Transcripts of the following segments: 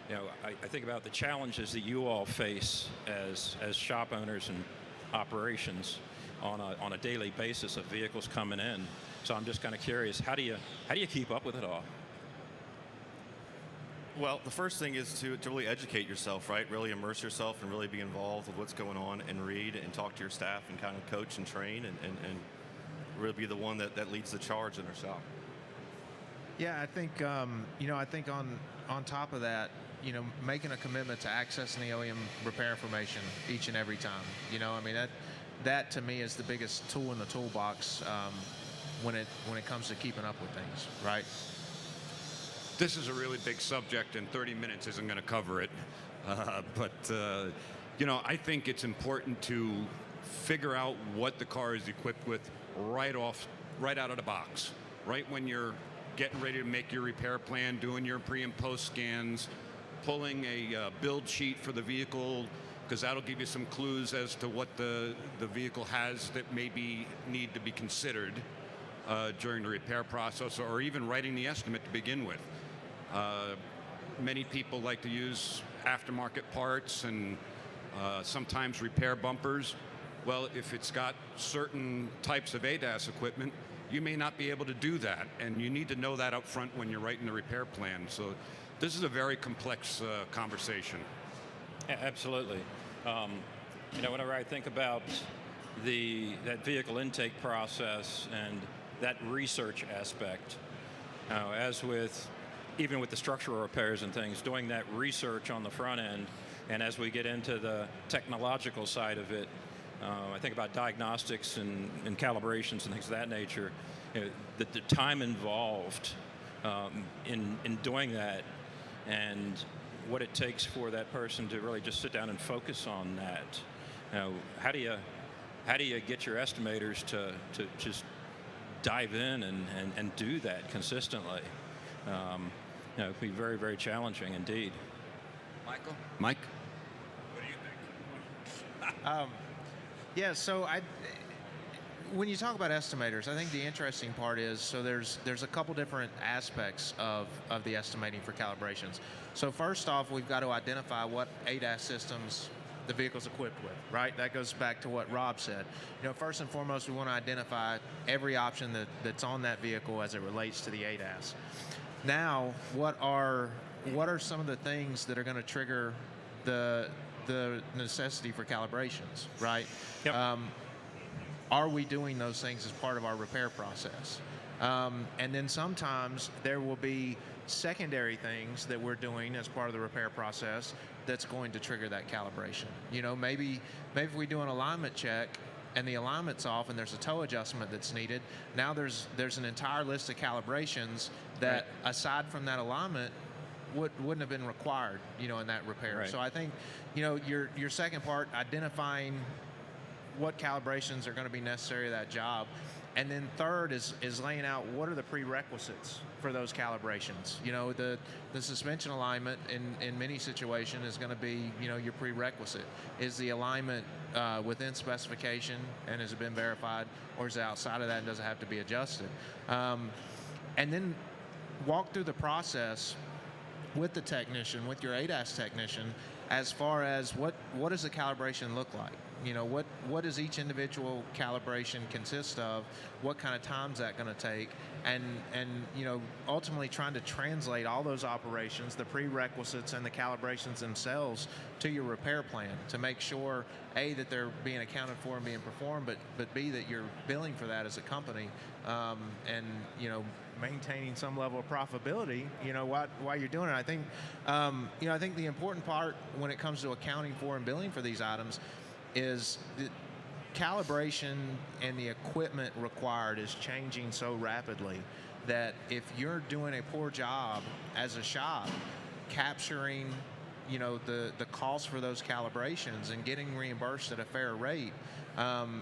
I think about the challenges that you all face as shop owners and operations on a daily basis of vehicles coming in. So I'm just kind of curious, how do you keep up with it all? Well, the first thing is to really educate yourself, right? Really immerse yourself and really be involved with what's going on and read and talk to your staff and kind of coach and train and really be the one that leads the charge in our shop. Yeah, I think I think on top of that, making a commitment to accessing the OEM repair information each and every time. I mean that to me is the biggest tool in the toolbox when it comes to keeping up with things, right? This is a really big subject, and 30 minutes isn't going to cover it. I think it's important to figure out what the car is equipped with right out of the box, right when you're getting ready to make your repair plan, doing your pre and post scans, pulling a build sheet for the vehicle, because that'll give you some clues as to what the vehicle has that maybe need to be considered during the repair process, or even writing the estimate to begin with. Many people like to use aftermarket parts and sometimes repair bumpers. Well, if it's got certain types of ADAS equipment, you may not be able to do that, and you need to know that up front when you're writing the repair plan. So this is a very complex conversation. Yeah, absolutely. Whenever I think about that vehicle intake process and that research aspect, even with the structural repairs and things, doing that research on the front end, and as we get into the technological side of it, I think about diagnostics and calibrations and things of that nature. The time involved in doing that, and what it takes for that person to really just sit down and focus on that. How do you get your estimators to just dive in and do that consistently? It'd be very, very challenging indeed. Mike? What do you think? Yeah, so when you talk about estimators, I think the interesting part is, so there's a couple different aspects of the estimating for calibrations. So first off, we've got to identify what ADAS systems the vehicle's equipped with, right? That goes back to what Rob said. First and foremost, we want to identify every option that's on that vehicle as it relates to the ADAS. Now, what are some of the things that are going to trigger the necessity for calibrations, right? Yep. Are we doing those things as part of our repair process? And then sometimes there will be secondary things that we're doing as part of the repair process that's going to trigger that calibration. Maybe if we do an alignment check and the alignment's off and there's a toe adjustment that's needed, now there's an entire list of calibrations that, right, aside from that alignment, wouldn't have been required, in that repair. Right. So I think, your second part, identifying what calibrations are going to be necessary to that job, and then third is laying out what are the prerequisites for those calibrations. The suspension alignment in many situations is going to be, your prerequisite. Is the alignment within specification and has it been verified, or is it outside of that and does it have to be adjusted? And then walk through the process with the technician, with your ADAS technician, as far as what does the calibration look like? What does each individual calibration consist of? What kind of time is that going to take? And ultimately trying to translate all those operations, the prerequisites and the calibrations themselves, to your repair plan to make sure, A, that they're being accounted for and being performed, but B, that you're billing for that as a company, and maintaining some level of profitability, while you're doing it. I think, I think the important part when it comes to accounting for and billing for these items is the calibration and the equipment required is changing so rapidly that if you're doing a poor job as a shop capturing, the cost for those calibrations and getting reimbursed at a fair rate,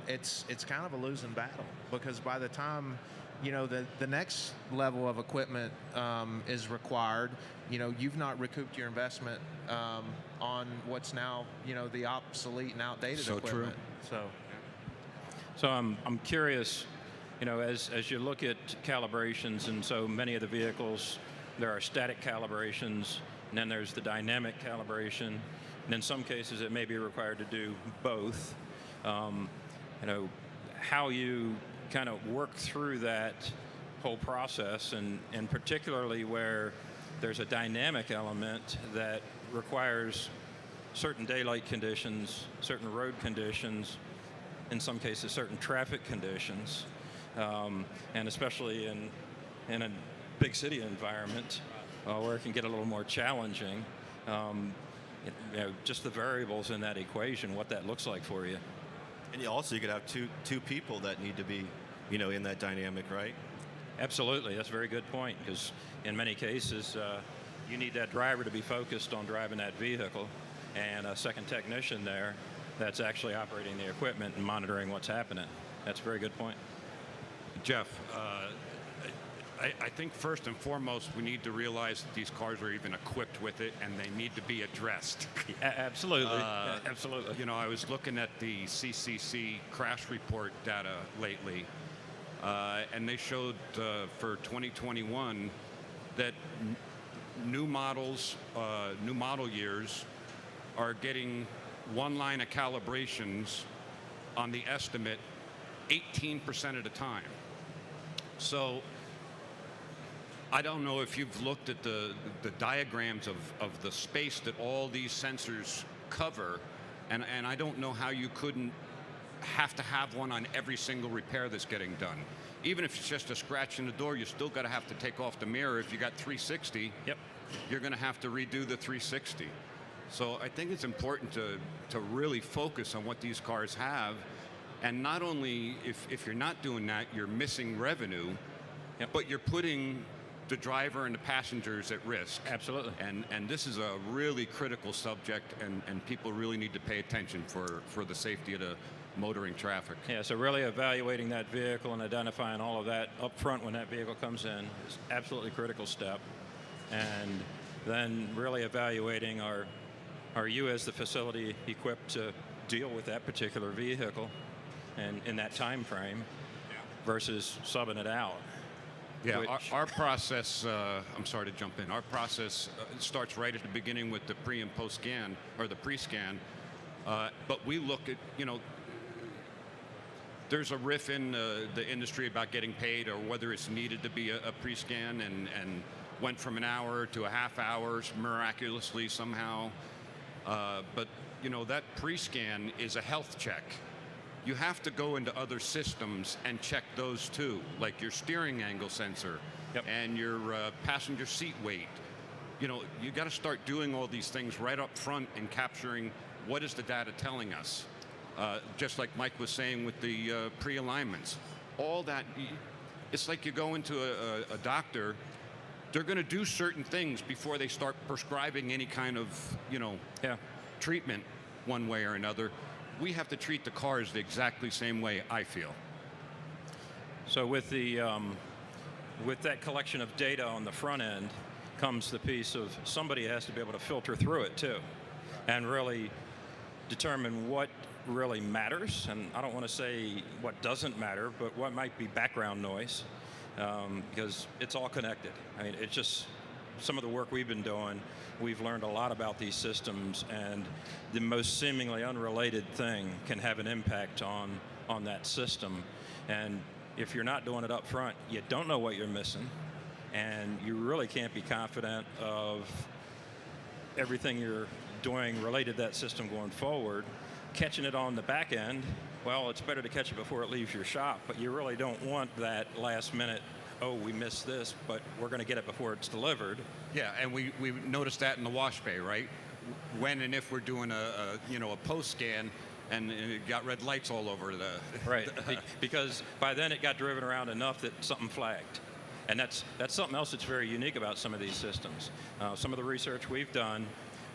it's kind of a losing battle, because by the time the next level of equipment is required, you've not recouped your investment on what's now, the obsolete and outdated equipment. True. So I'm curious, as you look at calibrations, and so many of the vehicles there are static calibrations, and then there's the dynamic calibration. And in some cases, it may be required to do both. You know, how you kind of work through that whole process, and particularly where there's a dynamic element that requires certain daylight conditions, certain road conditions, in some cases certain traffic conditions, and especially in a big city environment where it can get a little more challenging. You know, just the variables in that equation, what that looks like for you. And you could have two people that need to be, you know, in that dynamic, right? Absolutely, that's a very good point, because in many cases, you need that driver to be focused on driving that vehicle, and a second technician there that's actually operating the equipment and monitoring what's happening. That's a very good point. Jeff, I think first and foremost we need to realize that these cars are even equipped with it, and they need to be addressed. Absolutely, absolutely. You know, I was looking at the CCC crash report data lately, and they showed for 2021 that new models, new model years are getting one line of calibrations on the estimate 18% at a time. So I don't know if you've looked at the diagrams of the space that all these sensors cover, and I don't know how you couldn't have to have one on every single repair that's getting done. Even if it's just a scratch in the door, you still got to have to take off the mirror. If you got 360, yep, you're going to have to redo the 360. So I think it's important to really focus on what these cars have, and not only if you're not doing that, you're missing revenue, yep, but you're putting the driver and the passengers at risk. Absolutely. And this is a really critical subject, and people really need to pay attention for the safety of the motoring traffic. Yeah, so really evaluating that vehicle and identifying all of that up front when that vehicle comes in is absolutely critical step. And then really evaluating are you as the facility equipped to deal with that particular vehicle and in that time frame versus subbing it out. Yeah, our process, I'm sorry to jump in, our process starts right at the beginning with the pre and post scan, or the pre-scan, but we look at, you know, there's a riff in the industry about getting paid, or whether it's needed to be a pre-scan, and went from an hour to a half hour miraculously somehow. But you know, that pre-scan is a health check. You have to go into other systems and check those too, like your steering angle sensor, yep, and your passenger seat weight. You know, you got to start doing all these things right up front and capturing what is the data telling us. Just like Mike was saying with the pre-alignments, all that. It's like you go into a doctor. They're going to do certain things before they start prescribing any kind of, you know, treatment one way or another. We have to treat the cars the exactly same way, I feel. So with the with that collection of data on the front end comes the piece of somebody has to be able to filter through it too, and really determine what really matters. And I don't want to say what doesn't matter, but what might be background noise, because it's all connected. I mean, it's just some of the work we've been doing, we've learned a lot about these systems, and the most seemingly unrelated thing can have an impact on that system. And if you're not doing it up front, you don't know what you're missing, and you really can't be confident of everything you're doing related to that system going forward. Catching it on the back end, well, it's better to catch it before it leaves your shop, but you really don't want that last minute, oh, we missed this, but we're going to get it before it's delivered. Yeah, and we noticed that in the wash bay, right? When and if we're doing a post scan, and it got red lights all over the right, because by then it got driven around enough that something flagged, and that's something else that's very unique about some of these systems. Some of the research we've done,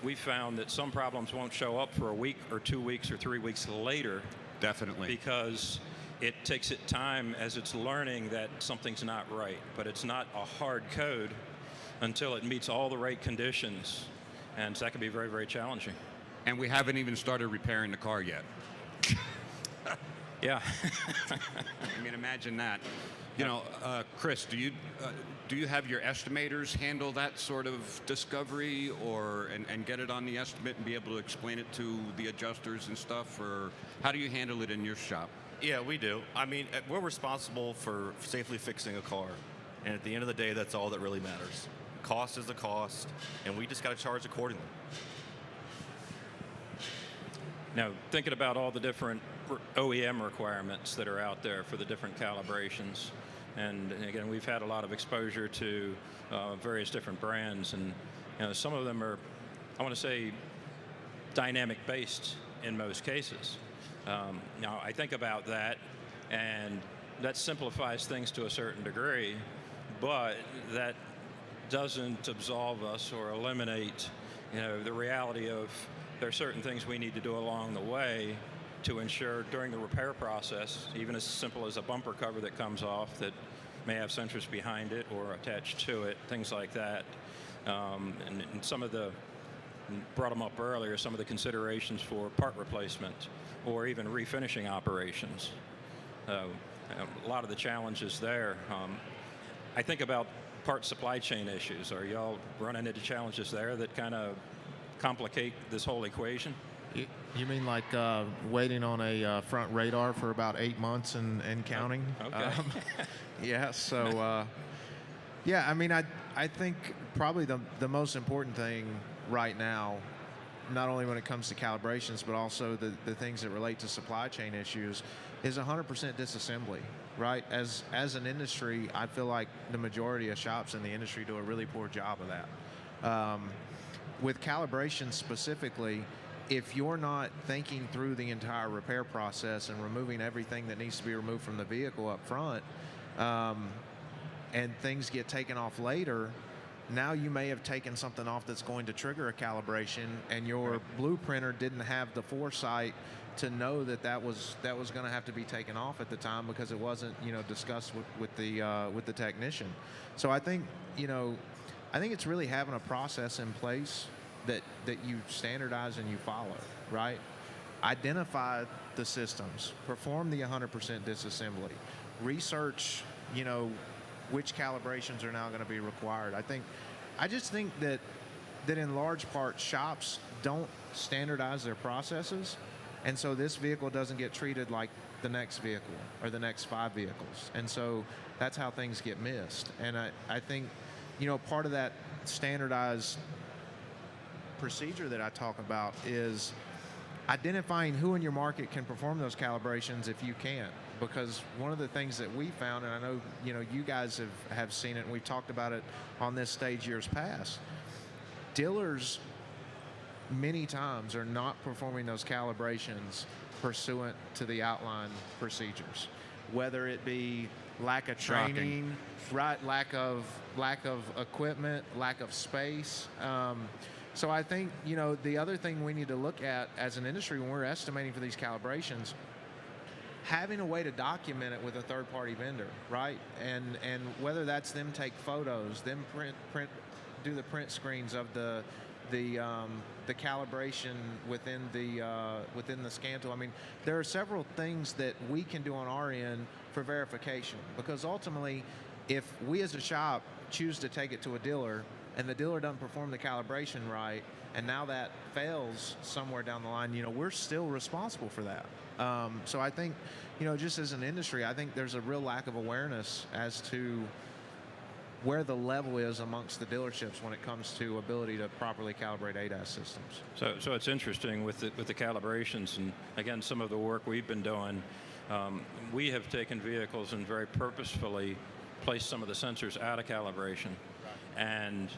we found that some problems won't show up for a week or 2 weeks or 3 weeks later. Definitely. Because it takes it time as it's learning that something's not right, but it's not a hard code until it meets all the right conditions, and so that can be very, very challenging. And we haven't even started repairing the car yet. Yeah. I mean, imagine that. You know, Chris, do you have your estimators handle that sort of discovery, or and get it on the estimate and be able to explain it to the adjusters and stuff, or how do you handle it in your shop? Yeah, we do. I mean, we're responsible for safely fixing a car, and at the end of the day, that's all that really matters. Cost is the cost, and we just got to charge accordingly. Now, thinking about all the different OEM requirements that are out there for the different calibrations, and again, we've had a lot of exposure to various different brands, and some of them are, I want to say, dynamic based in most cases. Now, I think about that, and that simplifies things to a certain degree, but that doesn't absolve us or eliminate, the reality of there are certain things we need to do along the way to ensure during the repair process, even as simple as a bumper cover that comes off that may have sensors behind it or attached to it, things like that. And some of the, brought them up earlier, some of the considerations for part replacement or even refinishing operations. A lot of the challenges there. I think about part supply chain issues. Are y'all running into challenges there that kind of complicate this whole equation? You mean like waiting on a front radar for about 8 months and counting? Okay. Yeah, so, yeah, I mean, I think probably the most important thing right now, not only when it comes to calibrations, but also the things that relate to supply chain issues, is 100% disassembly, right? As an industry, I feel like the majority of shops in the industry do a really poor job of that. With calibrations specifically, if you're not thinking through the entire repair process and removing everything that needs to be removed from the vehicle up front, and things get taken off later, now you may have taken something off that's going to trigger a calibration, and your blueprinter didn't have the foresight to know that was going to have to be taken off at the time because it wasn't discussed with the technician. So I think it's really having a process in place that you standardize and you follow, right? Identify the systems, perform the 100% disassembly, research, which calibrations are now going to be required. I just think that in large part shops don't standardize their processes, and so this vehicle doesn't get treated like the next vehicle or the next 5 vehicles, and so that's how things get missed. And I think part of that standardized procedure that I talk about is identifying who in your market can perform those calibrations if you can't. Because one of the things that we found, and I know you guys have seen it, and we've talked about it on this stage years past, dealers many times are not performing those calibrations pursuant to the outline procedures, whether it be lack of training, right, lack of equipment, lack of space. So I think the other thing we need to look at as an industry when we're estimating for these calibrations, having a way to document it with a third-party vendor, right? And whether that's them take photos, them do the print screens of the calibration within the scan tool. I mean, there are several things that we can do on our end for verification, because ultimately, if we as a shop choose to take it to a dealer and the dealer doesn't perform the calibration right, and now that fails somewhere down the line, we're still responsible for that. So I think, just as an industry, I think there's a real lack of awareness as to where the level is amongst the dealerships when it comes to ability to properly calibrate ADAS systems. So it's interesting with the calibrations, and again, some of the work we've been doing, we have taken vehicles and very purposefully placed some of the sensors out of calibration, and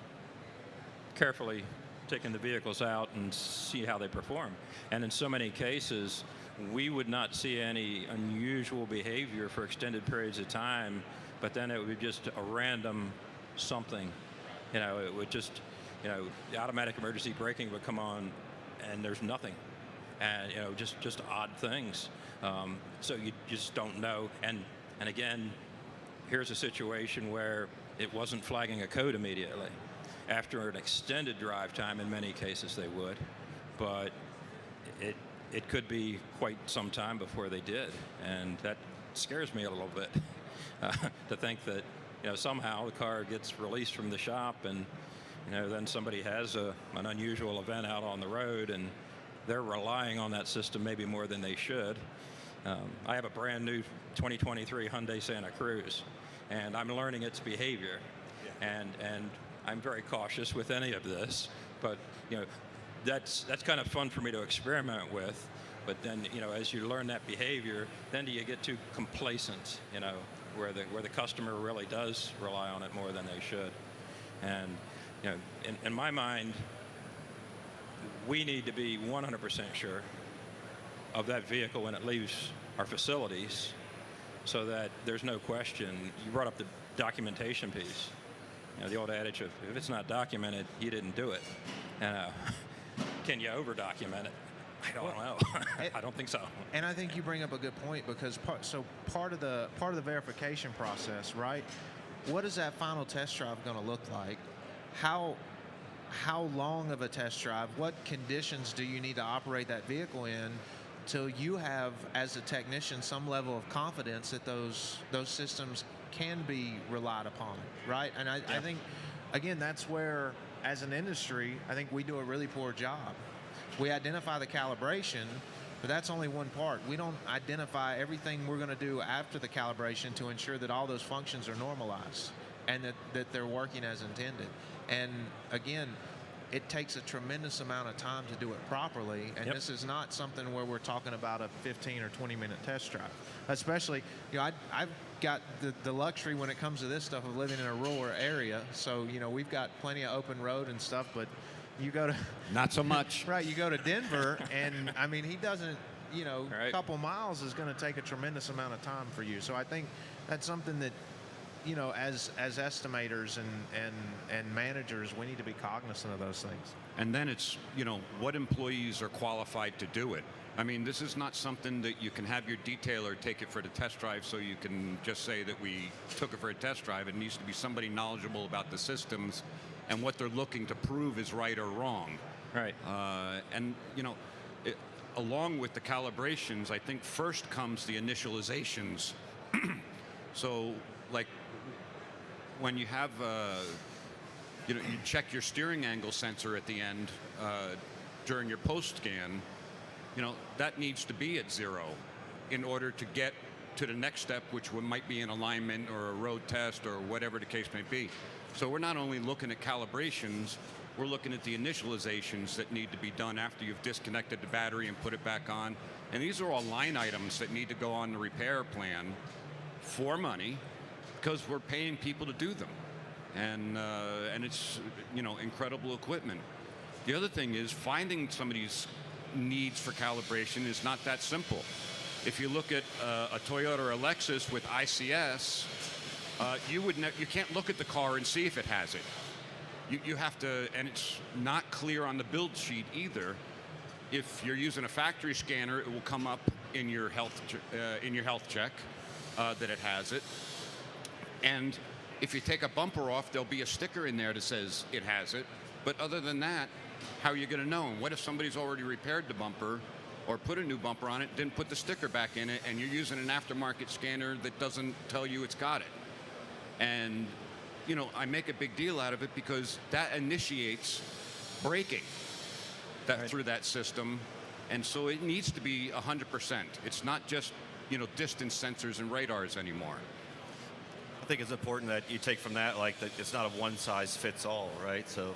carefully taken the vehicles out and see how they perform. And in so many cases, we would not see any unusual behavior for extended periods of time, but then it would be just a random something. It would just, the automatic emergency braking would come on and there's nothing. And, just odd things. So you just don't know. And again, here's a situation where it wasn't flagging a code immediately. After an extended drive time, in many cases they would, but it could be quite some time before they did, and that scares me a little bit to think that somehow the car gets released from the shop, and then somebody has an unusual event out on the road, and they're relying on that system maybe more than they should. I have a brand new 2023 Hyundai Santa Cruz, and I'm learning its behavior, and I'm very cautious with any of this, but that's kind of fun for me to experiment with. But then as you learn that behavior, then do you get too complacent, where the customer really does rely on it more than they should. And in my mind, we need to be 100% sure of that vehicle when it leaves our facilities, so that there's no question. You brought up the documentation piece. The old adage of, if it's not documented, you didn't do it. Can you over-document it? I don't know. I don't think so. And I think you bring up a good point, because part of the verification process, right? What is that final test drive going to look like? How long of a test drive? What conditions do you need to operate that vehicle in till you have, as a technician, some level of confidence that those systems can be relied upon, right? And I think, again, that's where, as an industry, I think we do a really poor job. We identify the calibration, but that's only one part. We don't identify everything we're going to do after the calibration to ensure that all those functions are normalized and that they're working as intended. And again, it takes a tremendous amount of time to do it properly, and this is not something where we're talking about a 15 or 20-minute test drive. Especially, I've got the luxury when it comes to this stuff of living in a rural area, so we've got plenty of open road and stuff, but you go to not so much. Right, you go to Denver, and I mean, he doesn't, Right. a couple miles is going to take a tremendous amount of time for you. So I think that's something that, as estimators and managers, we need to be cognizant of those things. And then it's, what employees are qualified to do it. I mean, this is not something that you can have your detailer take it for the test drive so you can just say that we took it for a test drive. It needs to be somebody knowledgeable about the systems and what they're looking to prove is right or wrong. Right. And, along with the calibrations, I think first comes the initializations. So, like, when you have, you check your steering angle sensor at the end during your post scan, that needs to be at 0 in order to get to the next step, which might be an alignment or a road test or whatever the case may be. So we're not only looking at calibrations, we're looking at the initializations that need to be done after you've disconnected the battery and put it back on. And these are all line items that need to go on the repair plan for money, because we're paying people to do them. And it's, incredible equipment. The other thing is, finding somebody's needs for calibration is not that simple. If you look at a Toyota or a Lexus with ICS, you can't look at the car and see if it has it. You have to, and it's not clear on the build sheet either. If you're using a factory scanner, it will come up in your health check that it has it. And if you take a bumper off, there'll be a sticker in there that says it has it. But other than that, how are you going to know? And what if somebody's already repaired the bumper or put a new bumper on it, didn't put the sticker back in it, and you're using an aftermarket scanner that doesn't tell you it's got it? And, I make a big deal out of it because that initiates braking through that system. And so it needs to be 100%. It's not just, distance sensors and radars anymore. I think it's important that you take from that, like, that it's not a one-size-fits-all, right? So,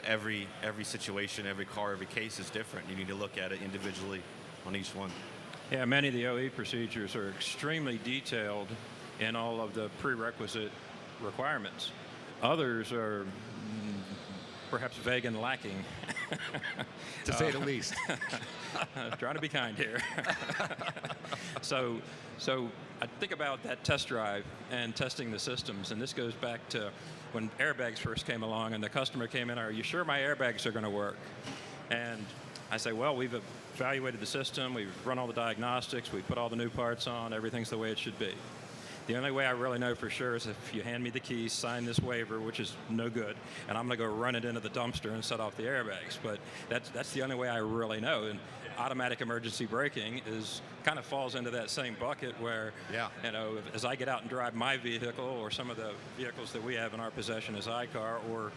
every situation, every car, every case is different. You need to look at it individually on each one. Yeah, many of the OE procedures are extremely detailed in all of the prerequisite requirements. Others are perhaps vague and lacking. To say the least. Trying to be kind here. So I think about that test drive and testing the systems, and this goes back to when airbags first came along and the customer came in, are you sure my airbags are going to work? And I say, well, we've evaluated the system, we've run all the diagnostics, we put all the new parts on, everything's the way it should be. The only way I really know for sure is if you hand me the keys, sign this waiver, which is no good, and I'm going to go run it into the dumpster and set off the airbags. But that's the only way I really know. And automatic emergency braking kind of falls into that same bucket where, as I get out and drive my vehicle or some of the vehicles that we have in our possession as iCar or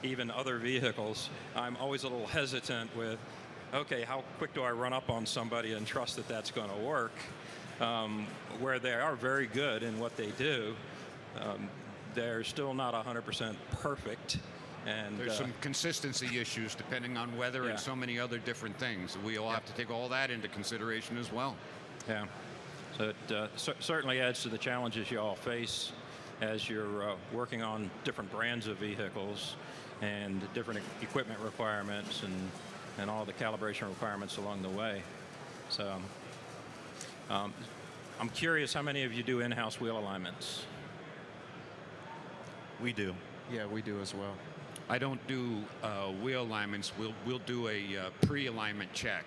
even other vehicles, I'm always a little hesitant with, okay, how quick do I run up on somebody and trust that that's going to work? Where they are very good in what they do, they're still not 100% perfect. And there's some consistency issues depending on weather and so many other different things. We'll have to take all that into consideration as well. Yeah. So it certainly adds to the challenges you all face as you're working on different brands of vehicles and different equipment requirements and all the calibration requirements along the way. So I'm curious how many of you do in-house wheel alignments? We do. Yeah, we do as well. I don't do wheel alignments. We'll do a pre-alignment check.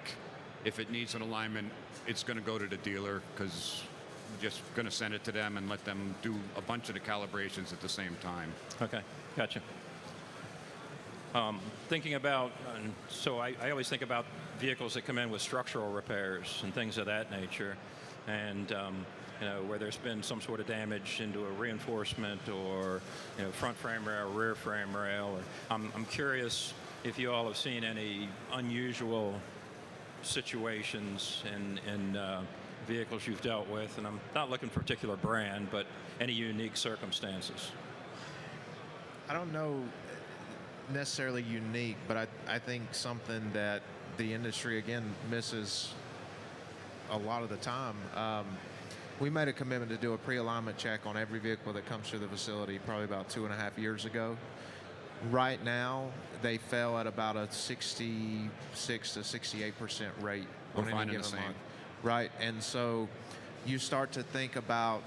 If it needs an alignment, it's going to go to the dealer because we're just going to send it to them and let them do a bunch of the calibrations at the same time. Okay, gotcha. Thinking about, so I always think about vehicles that come in with structural repairs and things of that nature, and where there's been some sort of damage into a reinforcement or front frame rail, rear frame rail. Or I'm curious if you all have seen any unusual situations in vehicles you've dealt with, and I'm not looking for a particular brand, but any unique circumstances. I don't know necessarily unique, but I think something that the industry again misses a lot of the time. We made a commitment to do a pre-alignment check on every vehicle that comes through the facility probably about 2.5 years ago. Right now, they fell at about a 66 to 68% rate on any given month. Right, and so you start to think about,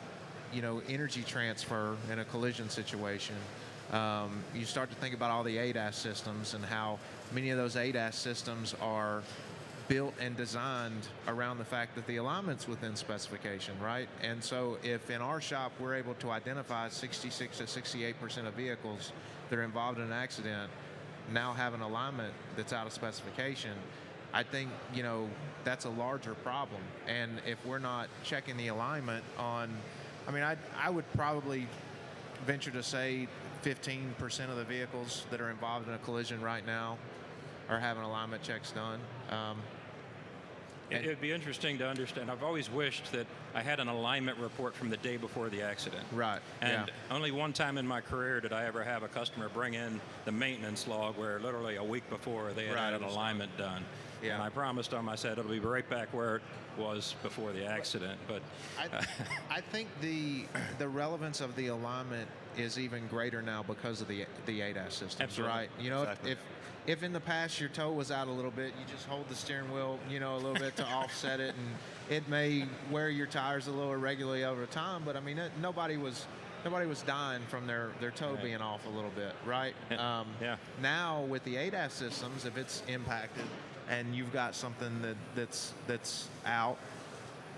energy transfer in a collision situation. You start to think about all the ADAS systems and how many of those ADAS systems are built and designed around the fact that the alignment's within specification, right? And so if in our shop we're able to identify 66 to 68% of vehicles that are involved in an accident now have an alignment that's out of specification, I think, that's a larger problem. And if we're not checking the alignment on, I would probably venture to say 15% of the vehicles that are involved in a collision right now are having alignment checks done. It would be interesting to understand. I've always wished that I had an alignment report from the day before the accident. Right. And only one time in my career did I ever have a customer bring in the maintenance log where literally a week before they had an alignment done. Yeah. And I promised them, I said, it'll be right back where it was before the accident. But I think the relevance of the alignment is even greater now because of the ADAS systems, absolutely. Right? Exactly. If in the past your toe was out a little bit, you just hold the steering wheel, a little bit to offset it, and it may wear your tires a little irregularly over time. But nobody was dying from their toe being off a little bit, right? Now with the ADAS systems, if it's impacted and you've got something that's out,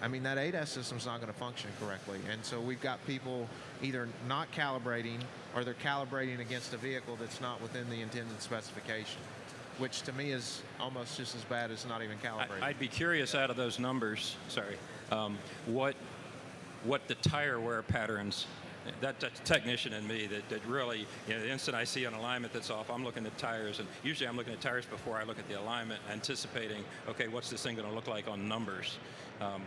that ADAS system's not going to function correctly. And so we've got people either not calibrating or they're calibrating against a vehicle that's not within the intended specification, which to me is almost just as bad as not even calibrating. I'd be curious out of those numbers, what the tire wear patterns, that technician in me that really, the instant I see an alignment that's off, I'm looking at tires, and usually I'm looking at tires before I look at the alignment, anticipating, okay, what's this thing going to look like on numbers?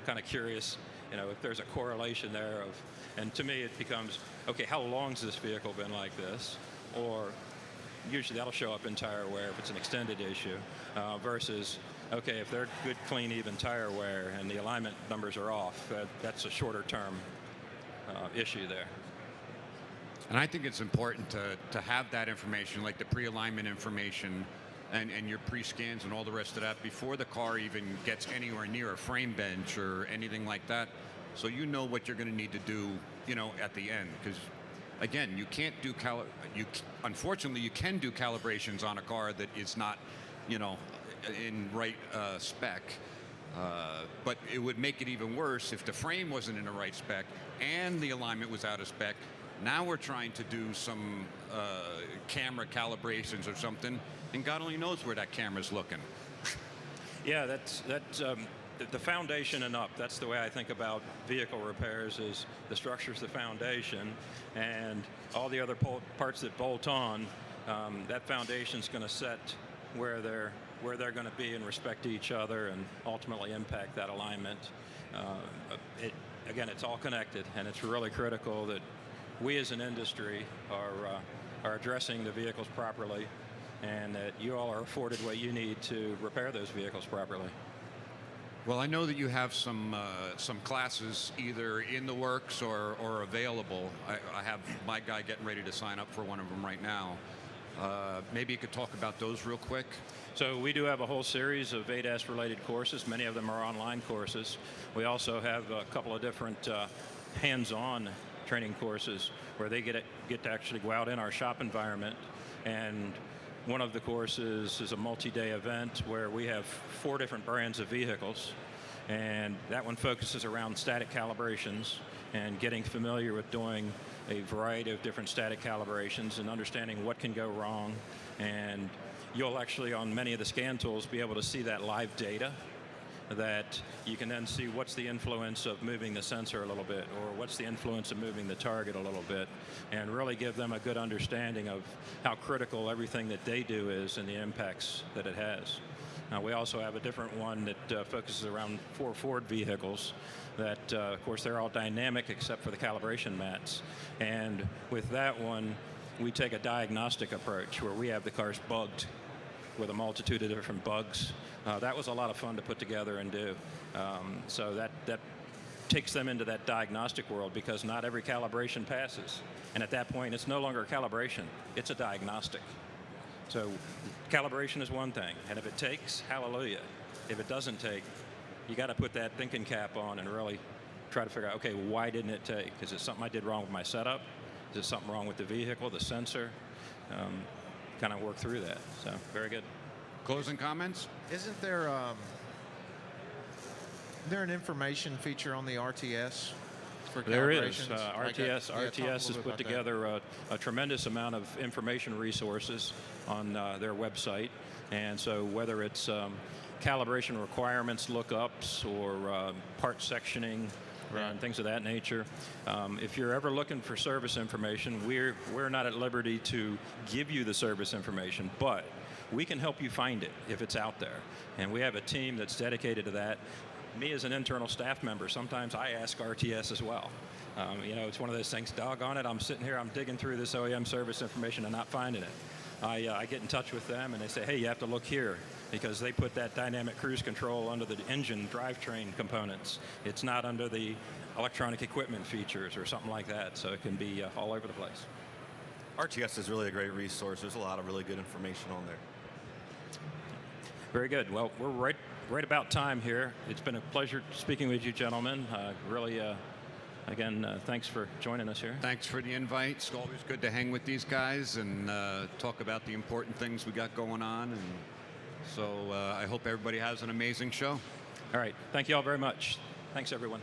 Kind of curious, if there's a correlation there and to me it becomes, okay, how long's this vehicle been like this? Or usually that'll show up in tire wear if it's an extended issue, versus, okay, if they're good, clean, even tire wear and the alignment numbers are off, that's a shorter term issue there. And I think it's important to have that information, like the pre-alignment information and your pre-scans and all the rest of that before the car even gets anywhere near a frame bench or anything like that. So you know what you're going to need to do, at the end. Because, again, you can't do unfortunately, you can do calibrations on a car that is not, in right spec. But it would make it even worse if the frame wasn't in the right spec and the alignment was out of spec. Now we're trying to do some camera calibrations or something, and God only knows where that camera's looking. Yeah, that's the foundation and up. That's the way I think about vehicle repairs. Is the structure's the foundation, and all the other parts that bolt on. That foundation's going to set where they're going to be in respect to each other, and ultimately impact that alignment. Again, it's all connected, and it's really critical that we as an industry are addressing the vehicles properly, and that you all are afforded what you need to repair those vehicles properly. Well, I know that you have some classes either in the works or available. I have my guy getting ready to sign up for one of them right now. Maybe you could talk about those real quick. So we do have a whole series of ADAS related courses. Many of them are online courses. We also have a couple of different hands-on training courses where they get to actually go out in our shop environment. And one of the courses is a multi-day event where we have 4 different brands of vehicles, and that one focuses around static calibrations and getting familiar with doing a variety of different static calibrations and understanding what can go wrong. And you'll actually, on many of the scan tools, be able to see that live data, that you can then see what's the influence of moving the sensor a little bit, or what's the influence of moving the target a little bit, and really give them a good understanding of how critical everything that they do is and the impacts that it has. Now, we also have a different one that focuses around 4 Ford vehicles that, of course, they're all dynamic except for the calibration mats. And with that one, we take a diagnostic approach where we have the cars bugged with a multitude of different bugs. That was a lot of fun to put together and do. So that takes them into that diagnostic world, because not every calibration passes. And at that point, it's no longer a calibration, it's a diagnostic. So calibration is one thing, and if it takes, hallelujah. If it doesn't take, you got to put that thinking cap on and really try to figure out, okay, why didn't it take? Is it something I did wrong with my setup? Is there something wrong with the vehicle, the sensor? Kind of work through that. So very good. Closing comments? Isn't there an information feature on the RTS for calibrations? There is. RTS has put together a tremendous amount of information resources on their website. And so whether it's calibration requirements lookups or part sectioning, and things of that nature. If you're ever looking for service information, we're not at liberty to give you the service information, but we can help you find it if it's out there. And we have a team that's dedicated to that. Me as an internal staff member, sometimes I ask RTS as well. It's one of those things, doggone it, I'm sitting here, I'm digging through this OEM service information and not finding it. I get in touch with them and they say, hey, you have to look here, because they put that dynamic cruise control under the engine drivetrain components. It's not under the electronic equipment features or something like that, so it can be all over the place. RTS is really a great resource. There's a lot of really good information on there. Very good. Well, we're right about time here. It's been a pleasure speaking with you, gentlemen. Really, again, thanks for joining us here. Thanks for the invite. It's always good to hang with these guys and talk about the important things we got going on. And so I hope everybody has an amazing show. All right. Thank you all very much. Thanks, everyone.